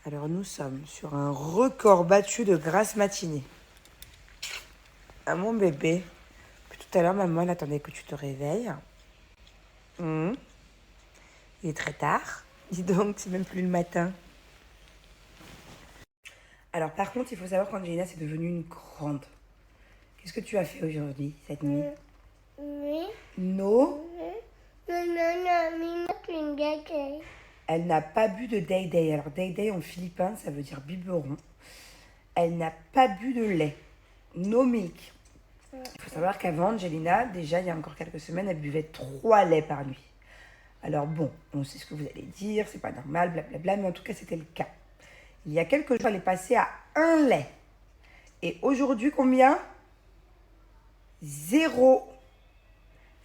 Alors nous sommes sur un record battu de grasse matinée. À mon bébé. Puis tout à l'heure, maman, elle attendait que tu te réveilles. Il est très tard. Dis donc, c'est même plus le matin. Alors par contre, il faut savoir qu'Angelina, c'est devenue une grande. Qu'est-ce que tu as fait aujourd'hui, cette nuit? No. Elle n'a pas bu de day-day. Alors day-day en philippin, ça veut dire biberon. Elle n'a pas bu de lait. No milk. Il faut savoir qu'avant, Angelina, déjà il y a encore quelques semaines, elle buvait 3 laits par nuit. Alors bon, on sait ce que vous allez dire, c'est pas normal, blablabla, mais en tout cas c'était le cas. Il y a quelques jours, elle est passée à 1 lait. Et aujourd'hui, combien? 0.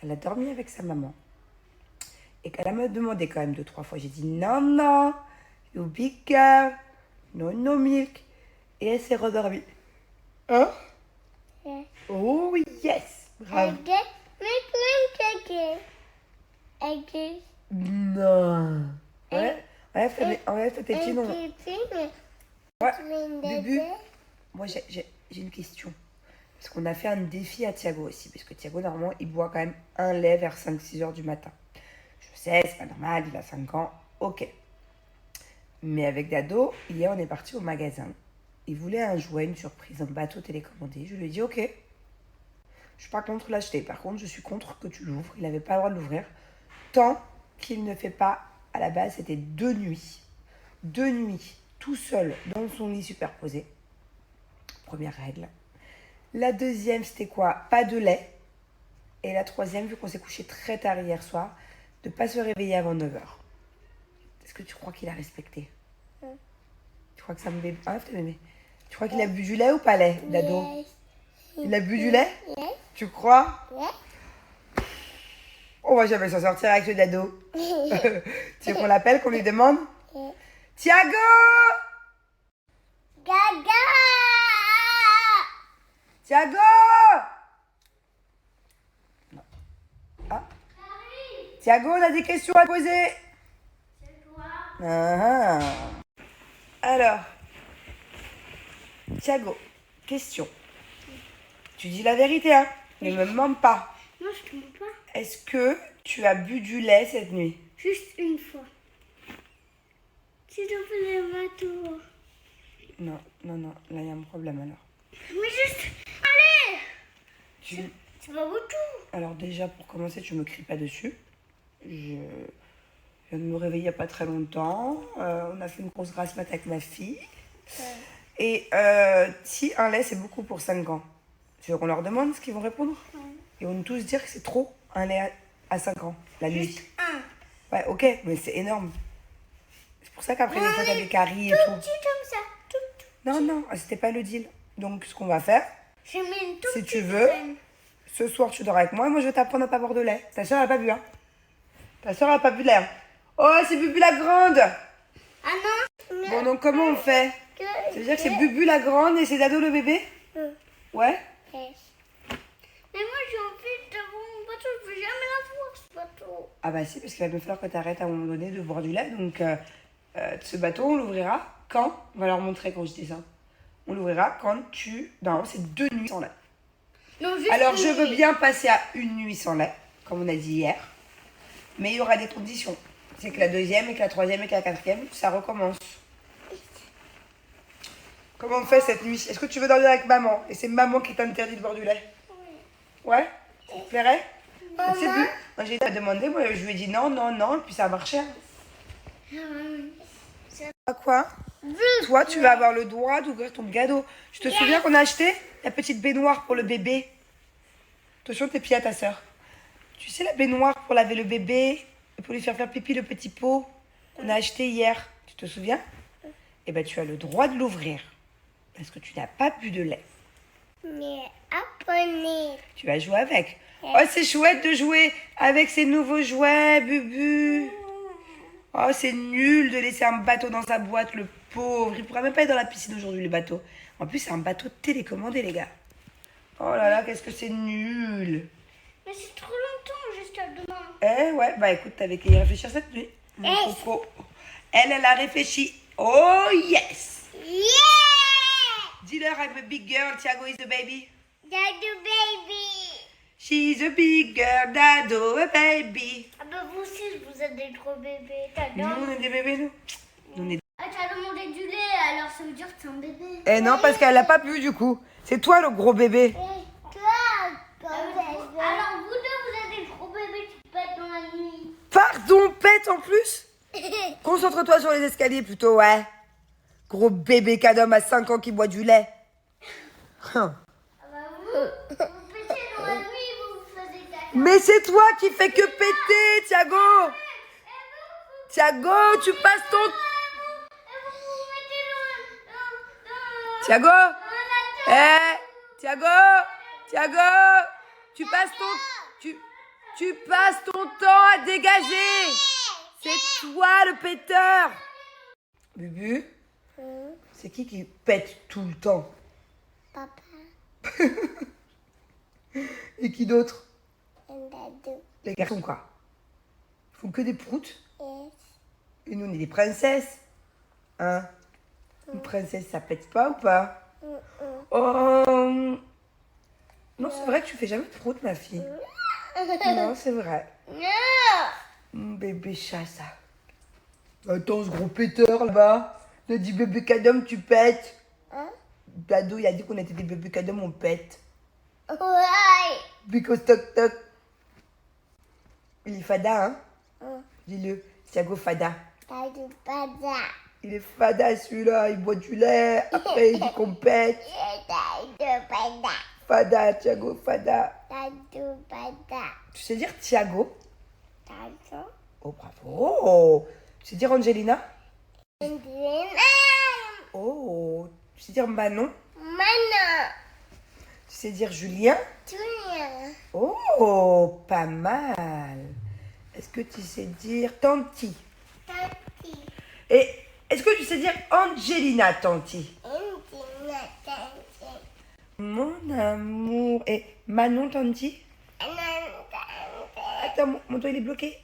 Elle a dormi avec sa maman. Et qu'elle m'a demandé quand même 2-3 fois. J'ai dit non, non, you big girl, no milk. Et elle s'est rendormie. Hein? Yeah. Oh yes, bravo. Non. Ouais, enlève ta tétine. Ouais, Bubu, moi j'ai une question. Parce qu'on a fait un défi à Thiago aussi. Parce que Thiago, normalement, il boit quand même un lait vers 5-6 heures du matin. Je sais, c'est pas normal, il a 5 ans. Ok. Mais avec Dado, hier, on est parti au magasin. Il voulait un jouet, une surprise, un bateau télécommandé. Je lui ai dit, ok. Je suis pas contre l'acheter. Par contre, je suis contre que tu l'ouvres. Il n'avait pas le droit de l'ouvrir. Tant qu'il ne fait pas, à la base, c'était 2 nuits. 2 nuits, tout seul, dans son lit superposé. Première règle. La deuxième, c'était quoi? Pas de lait. Et la troisième, vu qu'on s'est couché très tard hier soir, de ne pas se réveiller avant 9h. Est-ce que tu crois qu'il a respecté? Tu crois que ça me bébé? Ah, bébé. Tu crois qu'il a bu du lait ou pas lait, Dado? Yes. Il a bu du lait? Yes. Tu crois? Yes. On va jamais s'en sortir avec ce Dado. Tu veux qu'on l'appelle, qu'on lui demande? Yes. Thiago! Gaga. Thiago! Non. Ah. Thiago, on a des questions à poser. C'est toi. Ah. Alors, Thiago, question. Tu dis la vérité, hein? Ne me mens pas. Non, je te mens pas. Est-ce que tu as bu du lait cette nuit? Juste une fois. S'il te plaît, bateau. Non, là il y a un problème alors. Mais juste. Allez. Tu... C'est pas beaucoup. Alors déjà, pour commencer, tu me cries pas dessus. Je viens de me réveiller il n'y a pas très longtemps. On a fait une grosse grasse mat avec ma fille. Ouais. Et si un lait, c'est beaucoup pour 5 ans. Tu veux qu'on leur demande ce qu'ils vont répondre? Ouais. Ils vont tous dire que c'est trop, un lait à 5 ans, la nuit. Juste un. Ouais, ok, mais c'est énorme. C'est pour ça qu'après, des fois, t'as des caries et Tout tout. petit comme ça. Tout. Non, c'était pas le deal. Donc, ce qu'on va faire, J'ai mis une toute si tu petite veux, graine. ce soir, tu dors avec moi et moi, je vais t'apprendre à pas boire de lait. Ta soeur, elle a pas bu, hein? Ta soeur, elle a pas bu de lait. Hein. Oh, c'est Bubu la grande! Ah non. Bon, donc, comment on fait? Ça veut dire que c'est Bubu la grande et c'est Dado le bébé? Ouais? Yes. Mais moi, j'ai envie d'avoir mon bateau. Je veux jamais l'avoir, ce bateau. Ah bah si, parce qu'il va bien falloir que tu arrêtes à un moment donné de boire du lait. Donc, ce bateau, on l'ouvrira quand? On va leur montrer quand je dis ça. On l'ouvrira quand tu... Non, c'est 2 nuits sans lait. Non, juste Alors, une je veux nuit. bien passer à 1 nuit sans lait, comme on a dit hier. Mais il y aura des conditions. C'est que la deuxième et que la troisième et que la quatrième, ça recommence. Comment on fait cette nuit? Est-ce que tu veux dormir avec maman? Et c'est maman qui t'interdit de boire du lait? Ouais? Ça te plairait? Maman. C'est plus. Moi, j'ai demandé, moi, je lui ai dit non, et puis ça a marché. À quoi? Toi, tu vas avoir le droit d'ouvrir ton cadeau. Tu te souviens qu'on a acheté la petite baignoire pour le bébé? Attention, tes pieds à ta soeur. Tu sais, la baignoire pour laver le bébé et pour lui faire pipi, le petit pot qu'on a acheté hier. Tu te souviens? Eh bien, tu as le droit de l'ouvrir parce que tu n'as pas bu de lait. Mais apprenez. Tu vas jouer avec. Oh, c'est chouette de jouer avec ces nouveaux jouets, Bubu. Oh, c'est nul de laisser un bateau dans sa boîte, le pauvre. Il pourra même pas être dans la piscine aujourd'hui, le bateau. En plus, c'est un bateau télécommandé, les gars. Oh là là, qu'est-ce que c'est nul. Mais c'est trop longtemps jusqu'à demain. Eh ouais, bah écoute, t'avais qu'à y réfléchir cette nuit. Mon coco. Elle a réfléchi. Oh yes. Yeah! Dis-leur, I'm a big girl, Thiago is a baby. Dado baby! She's a big girl, Dado a baby. Ah bah vous aussi, vous êtes des gros bébés. Nous, on est des bébés, nous. Nous, on est... Ah, tu as demandé du lait, alors ça veut dire que c'est un bébé. Eh non, parce qu'elle l'a pas pu du coup. C'est toi le gros bébé. Alors vous deux, vous êtes des gros bébés qui pètent dans la nuit. Pardon, pète en plus. Concentre-toi sur les escaliers plutôt, ouais. Gros bébé cadom à 5 ans qui boit du lait. Ah bah vous pétez dans la nuit, vous faisiez caca. Mais c'est toi qui fais que péter, Thiago. Thiago, tu passes ton... Vous mettez dans Thiago. la Thiago, Thiago, tu passes ton temps à dégager. C'est toi le péteur. Bubu, c'est qui pète tout le temps? Papa. Et qui d'autre? Dado. Les garçons quoi? Ils font que des proutes. Yes. Et nous on est des princesses. Hein? Une princesse ça pète pas ou pas? Oh. Non, c'est vrai que tu fais jamais de proutes, ma fille. Non, c'est vrai. Mon bébé chat, ça. Attends, ce gros péteur là-bas. Il a dit bébé cadom, tu pètes. Hein? Dado, il a dit qu'on était des bébés cadom, on pète. Ouais. Because toc toc. Il est fada, hein? Dis-le. Thiago fada. Dado Pada. Il est fada celui-là, il boit du lait. Après, il dit qu'on pète. Dado Pada. Fada, Thiago, fada. Dado Pada. Tu sais dire Thiago? Dado. Oh, bravo. Tu sais dire Angelina? Angelina. Oh. Tu sais dire Manon? Mana. Tu sais dire Julien? Julien. Oh, pas mal. Est-ce que tu sais dire Tanti? Tati. Et est-ce que tu sais dire Angelina, Tanti? Angelina Tati. Mon amour. Et Manon, Tanti? Attends, mon doigt il est bloqué.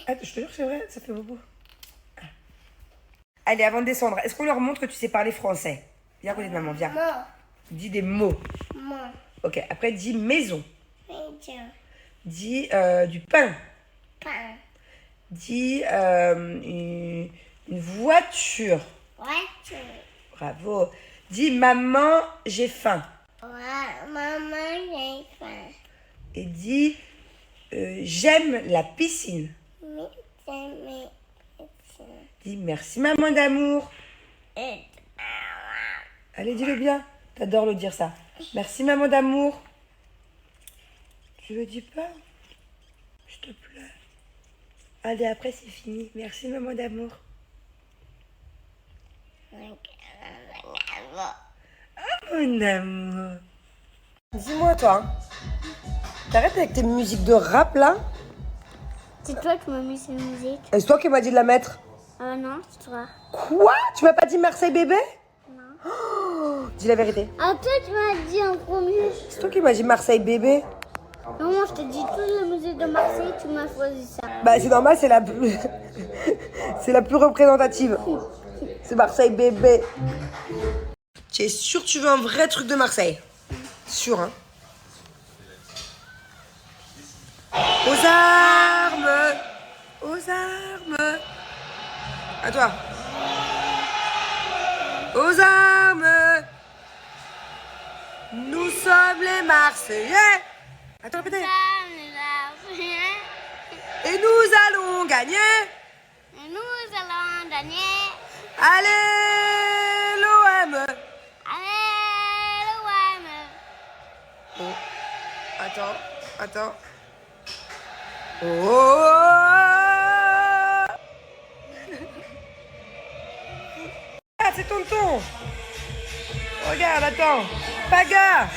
Attends, je te jure que c'est vrai, ça fait beaucoup. Allez, avant de descendre, est-ce qu'on leur montre que tu sais parler français? Viens à côté de maman, viens. Mon. Dis des mots. Mon. Ok, après dis maison. Maison. Dis du pain. Pain. Dis une voiture. Voiture. Bravo. Dis maman, j'ai faim. Ouais, maman, j'ai faim. Et dis j'aime la piscine. Mais j'aime ça. Dis merci maman d'amour. Allez, dis-le bien. T'adores le dire ça. Merci maman d'amour. Tu le dis pas? S'il te plaît. Allez, après c'est fini. Merci maman d'amour. Ah mon amour. Dis-moi toi. T'arrêtes avec tes musiques de rap là? C'est toi qui m'as mis cette musique. Et c'est toi qui m'as dit de la mettre? Ah non, c'est toi. Quoi? Tu m'as pas dit Marseille bébé? Non. Oh, dis la vérité. Ah, toi, tu m'as dit en premier. C'est toi qui m'as dit Marseille bébé? Non, moi, je t'ai dit toute la musique de Marseille, tu m'as choisi ça. Bah c'est normal, c'est la plus... c'est la plus représentative. C'est Marseille bébé. Tu es sûr que tu veux un vrai truc de Marseille? Sûr, hein? Aux armes! Aux armes! À toi. Aux armes! Nous sommes les Marseillais! Attends, répétez. Et nous allons gagner! Nous allons gagner. Allez, l'OM! Allez, l'OM. Oh, attends. Oh! Ah, c'est tonton! Regarde, attends! Paga!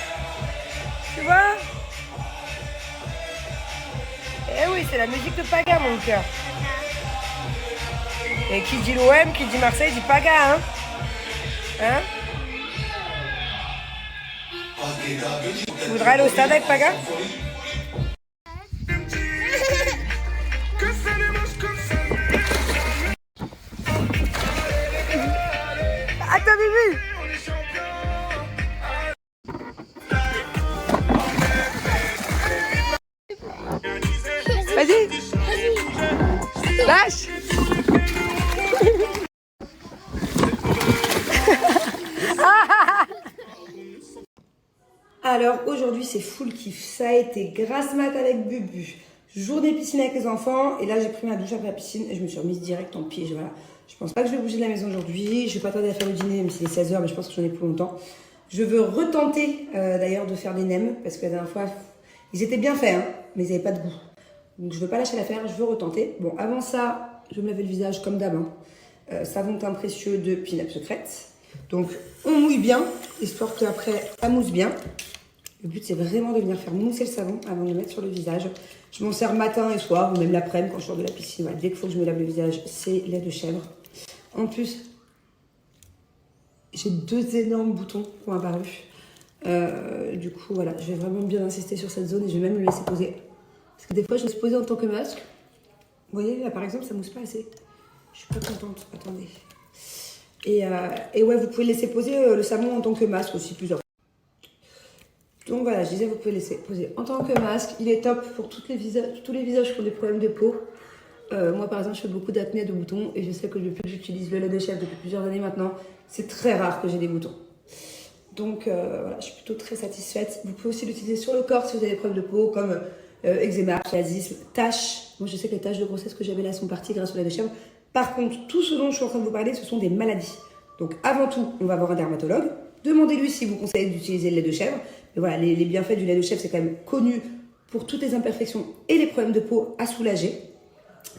Tu vois? Eh oui, c'est la musique de Paga, mon cœur. Et qui dit l'OM, qui dit Marseille, dit Paga, hein? Hein? Tu voudrais aller au stade avec Paga? Alors aujourd'hui c'est full kiff, ça a été grasse mat avec Bubu, journée piscine avec les enfants et là j'ai pris ma douche après la piscine et je me suis remise direct en pied. Voilà. Je pense pas que je vais bouger de la maison aujourd'hui, je vais pas tarder à faire le dîner même s'il est 16h mais je pense que j'en ai plus longtemps. Je veux retenter d'ailleurs de faire des nems parce que la dernière fois ils étaient bien faits hein, mais ils n'avaient pas de goût. Donc je veux pas lâcher l'affaire, je veux retenter. Bon avant ça je vais me laver le visage comme d'hab. Hein. Savon teint précieux de Pin-Up Secret. Donc on mouille bien, histoire qu'après ça mousse bien. Le but c'est vraiment de venir faire mousser le savon avant de le mettre sur le visage. Je m'en sers matin et soir, ou même l'après-midi quand je sors de la piscine. Voilà, dès qu'il faut que je me lave le visage, c'est lait de chèvre. En plus, j'ai 2 énormes boutons qui ont apparu. Du coup, voilà, je vais vraiment bien insister sur cette zone et je vais même le laisser poser. Parce que des fois, je laisse poser en tant que masque. Vous voyez, là par exemple, ça mousse pas assez. Je suis pas contente, attendez. Et ouais, vous pouvez laisser poser le savon en tant que masque aussi, plusieurs. Donc voilà, je disais, vous pouvez laisser poser en tant que masque. Il est top pour tous les visages qui ont des problèmes de peau. Moi, par exemple, je fais beaucoup d'acné de boutons et je sais que depuis que j'utilise le lait de chèvre depuis plusieurs années maintenant, c'est très rare que j'ai des boutons. Donc voilà, je suis plutôt très satisfaite. Vous pouvez aussi l'utiliser sur le corps si vous avez des problèmes de peau comme eczéma, psoriasis, taches. Moi, je sais que les taches de grossesse que j'avais là sont parties grâce au lait de chèvre. Par contre, tout ce dont je suis en train de vous parler, ce sont des maladies. Donc avant tout, on va voir un dermatologue. Demandez-lui s'il vous conseille d'utiliser le lait de chèvre. Mais voilà, les bienfaits du lait de chèvre, c'est quand même connu pour toutes les imperfections et les problèmes de peau à soulager.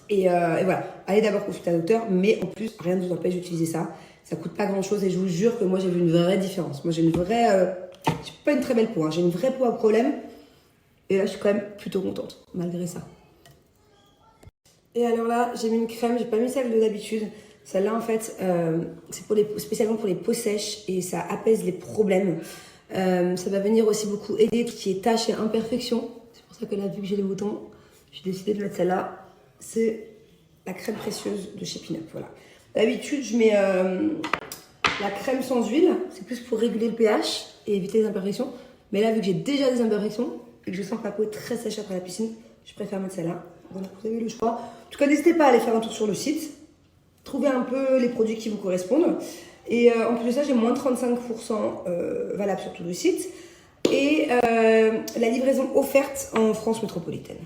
Et voilà, allez d'abord consulter un docteur, mais en plus, rien ne vous empêche d'utiliser ça. Ça coûte pas grand-chose et je vous jure que moi, j'ai vu une vraie différence. Moi, j'ai une vraie... j'ai pas une très belle peau, hein. J'ai une vraie peau à problème. Et là, je suis quand même plutôt contente, malgré ça. Et alors là, j'ai mis une crème, j'ai pas mis celle de d'habitude. Celle-là, en fait, c'est spécialement pour les peaux sèches et ça apaise les problèmes. Ça va venir aussi beaucoup aider tout ce qui est taches et imperfections. C'est pour ça que là, vu que j'ai les boutons, j'ai décidé de mettre celle-là. C'est la crème précieuse de chez Pin-Up, voilà. D'habitude, je mets la crème sans huile. C'est plus pour réguler le pH et éviter les imperfections. Mais là, vu que j'ai déjà des imperfections et que je sens que ma peau est très sèche après la piscine, je préfère mettre celle-là. Voilà, vous avez le choix. En tout cas, n'hésitez pas à aller faire un tour sur le site. Trouvez un peu les produits qui vous correspondent. Et en plus de ça, j'ai moins de 35% valable sur tout le site. Et la livraison offerte en France métropolitaine.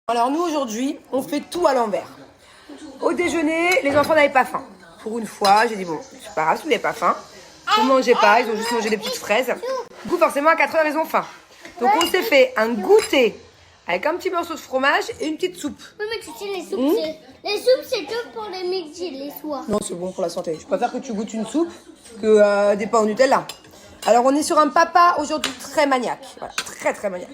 Alors nous, aujourd'hui, on fait tout à l'envers. Au déjeuner, les enfants n'avaient pas faim. Pour une fois, j'ai dit, bon, c'est pas grave, si vous n'avez pas faim. Vous ne mangez pas, ils ont juste mangé des petites fraises. Du coup, forcément, à 4h, ils ont faim. Donc, on s'est fait un goûter avec un petit morceau de fromage et une petite soupe. Oui, mais tu sais, les soupes, les soupes, c'est que pour les midis, les soirs. Non, c'est bon pour la santé. Je préfère que tu goûtes une soupe que des pains au Nutella. Alors, on est sur un papa aujourd'hui très maniaque. Voilà, très, très maniaque.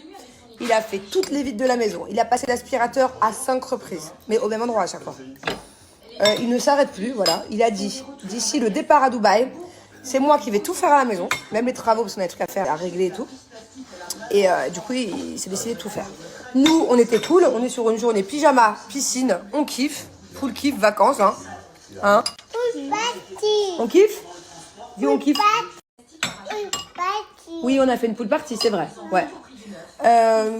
Il a fait toutes les vides de la maison. Il a passé l'aspirateur à 5 reprises, mais au même endroit à chaque fois. Il ne s'arrête plus, voilà. Il a dit, d'ici le départ à Dubaï, c'est moi qui vais tout faire à la maison, même les travaux, parce qu'on a des trucs à faire, à régler et tout. Et du coup, il s'est décidé de tout faire. Nous, on était cool, on est sur une journée pyjama, piscine, on kiffe, full kiff, vacances, hein. On kiffe? Dis on kiffe. Oui, on a fait une pool party, c'est vrai, ouais.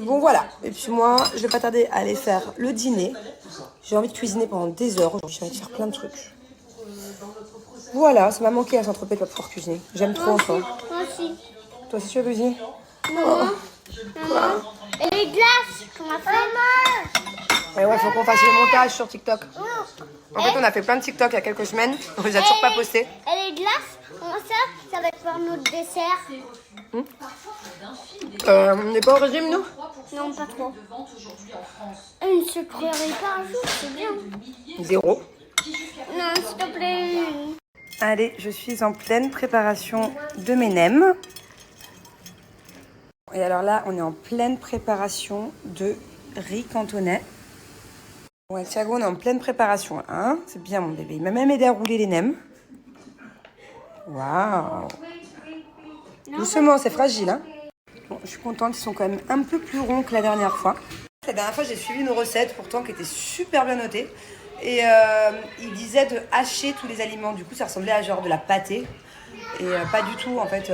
Bon voilà, et puis moi je vais pas tarder à aller faire le dîner. J'ai envie de cuisiner pendant des heures aujourd'hui, j'ai envie de faire plein de trucs. Voilà, ça m'a manqué à Saint-Tropez de pas pouvoir cuisiner. J'aime trop enfin. Moi aussi. Toi aussi tu veux cuisiner? Maman. Maman. Et les glaces qu'on a fait. Ouais, faut qu'on fasse le montage sur TikTok. En fait, on a fait plein de TikTok il y a quelques semaines, on les a toujours pas postés. Et les glaces, ça va être pour notre dessert. On n'est pas au régime, nous? Non, pas trop. Une sucrerie par jour, c'est bien. 0. Non, s'il te plaît. Allez, je suis en pleine préparation de mes nems. Et alors là, on est en pleine préparation de riz cantonais. Bon, avec Thiago, on est en pleine préparation. Hein, c'est bien, mon bébé. Il m'a même aidé à rouler les nems. Waouh! Doucement, c'est fragile, hein? Bon, je suis contente, ils sont quand même un peu plus ronds que la dernière fois. La dernière fois, j'ai suivi une recette, pourtant, qui était super bien notée. Et il disait de hacher tous les aliments. Du coup, ça ressemblait à genre de la pâtée. Et pas du tout, en fait,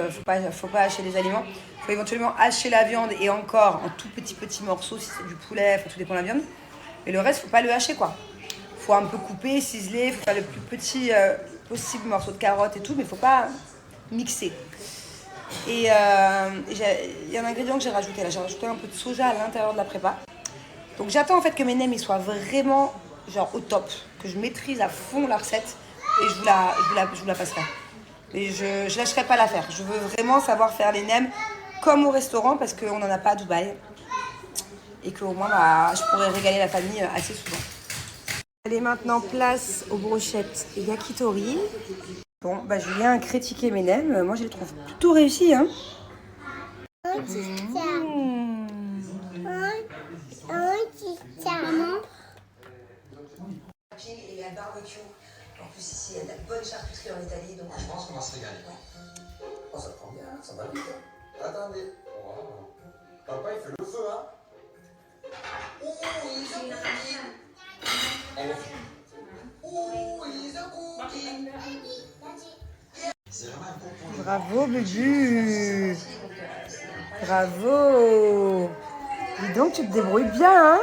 faut pas hacher les aliments. Il faut éventuellement hacher la viande et encore en tout petits morceaux si c'est du poulet, tout dépend de la viande. Mais le reste, faut pas le hacher, quoi. Faut un peu couper, ciseler, faut faire le plus petit possible morceau de carottes et tout, mais faut pas mixer. Et il y a un ingrédient que j'ai rajouté là. J'ai rajouté un peu de soja à l'intérieur de la prépa. Donc j'attends en fait que mes nems ils soient vraiment genre au top, que je maîtrise à fond la recette et je vous la passerai. Et je lâcherai pas l'affaire. Je veux vraiment savoir faire les nems comme au restaurant parce qu'on n'en a pas à Dubaï. Et qu'au moins bah, je pourrais régaler la famille assez souvent. Allez maintenant place aux brochettes yakitori. Bon bah Julien a critiqué mes nems. Moi je les trouve plutôt réussis hein. Maman. Il y a le barbecue. En plus ici il y a de la bonne charcuterie en Italie. Donc Je pense qu'on va se régaler. Oh, ça prend bien, ça va vite. Hein. Attendez. Wow. Papa il fait le feu hein. Oh, ils ont cookie. Oh, ils ont cookie. C'est vraiment un bon point. bravo Bubu. Bravo. Dis donc tu te débrouilles bien hein.